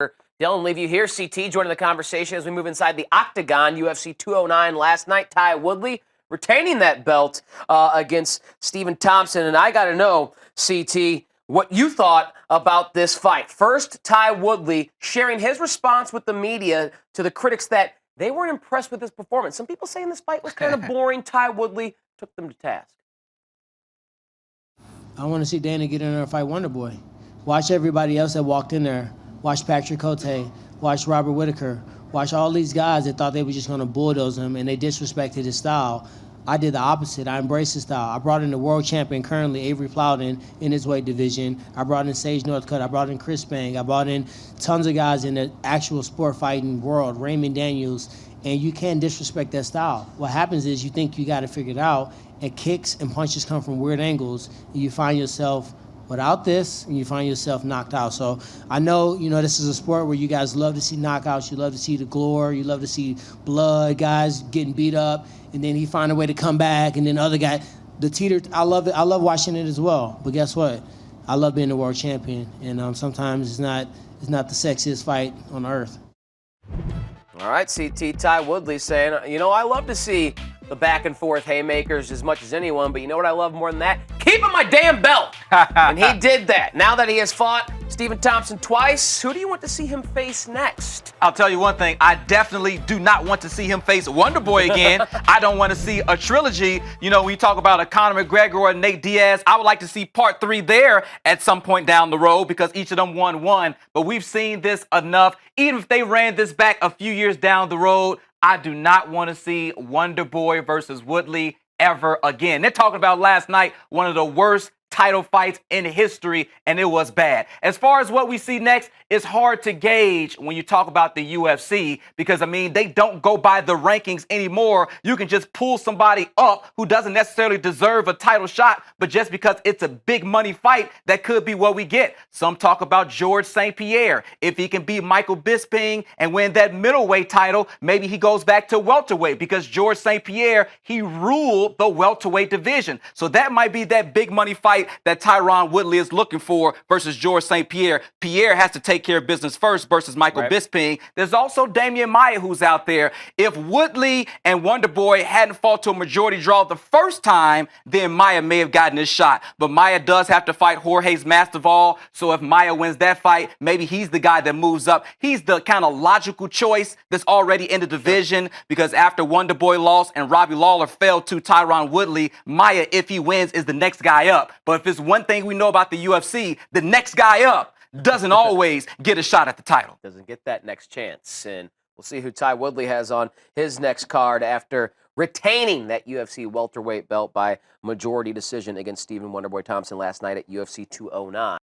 Dylan, leave you here. CT joining the conversation as we move inside the Octagon. UFC 209 last night. Ty Woodley retaining that belt against Stephen Thompson. And I got to know, CT, what you thought about this fight. First, Ty Woodley sharing his response with the media to the critics that they weren't impressed with his performance. Some people saying this fight was kind of boring. Ty Woodley took them to task. I want to see Dana get in there and fight Wonderboy. Watch everybody else that walked in there. Watch Patrick Cote. Watch Robert Whitaker. Watch all these guys that thought they were just going to bulldoze him, and they disrespected his style. I did the opposite. I embraced his style. I brought in the world champion currently, Avery Plowden, in his weight division. I brought in Sage Northcutt. I brought in Chris Bang. I brought in tons of guys in the actual sport fighting world, Raymond Daniels, and you can't disrespect that style. What happens is you think you got it figured out, and kicks and punches come from weird angles, and you find yourself without this, and you find yourself knocked out. So I know, this is a sport where you guys love to see knockouts, you love to see the gore, you love to see blood, guys getting beat up, and then he find a way to come back, and then other guy, the teeter. I love it. I love watching it as well. But guess what? I love being the world champion, and sometimes it's not the sexiest fight on earth. All right, CT, Ty Woodley saying, I love to see the back and forth haymakers as much as anyone, but you know what I love more than that? Keeping my damn belt. And he did that. Now that he has fought Stephen Thompson twice, who do you want to see him face next? I'll tell you one thing. I definitely do not want to see him face Wonderboy again. I don't want to see a trilogy. When you talk about a Conor McGregor or Nate Diaz, I would like to see part 3 there at some point down the road because each of them won one. But we've seen this enough. Even if they ran this back a few years down the road, I do not want to see Wonderboy versus Woodley ever again. They're talking about last night, one of the worst title fights in history, and it was bad. As far as what we see next, it's hard to gauge when you talk about the UFC because, they don't go by the rankings anymore. You can just pull somebody up who doesn't necessarily deserve a title shot, but just because it's a big money fight, that could be what we get. Some talk about George St. Pierre. If he can beat Michael Bisping and win that middleweight title, maybe he goes back to welterweight because George St. Pierre, he ruled the welterweight division. So that might be that big money fight that Tyron Woodley is looking for versus George St. Pierre. Pierre has to take care of business first versus Michael Bisping. There's also Damian Maia who's out there. If Woodley and Wonderboy hadn't fought to a majority draw the first time, then Maia may have gotten his shot. But Maia does have to fight Jorge Masvidal. So if Maia wins that fight, maybe he's the guy that moves up. He's the kind of logical choice that's already in the division because after Wonderboy lost and Robbie Lawler fell to Tyron Woodley, Maia, if he wins, is the next guy up. But if it's one thing we know about the UFC, the next guy up doesn't always get a shot at the title. Doesn't get that next chance. And we'll see who Ty Woodley has on his next card after retaining that UFC welterweight belt by majority decision against Stephen Wonderboy Thompson last night at UFC 209.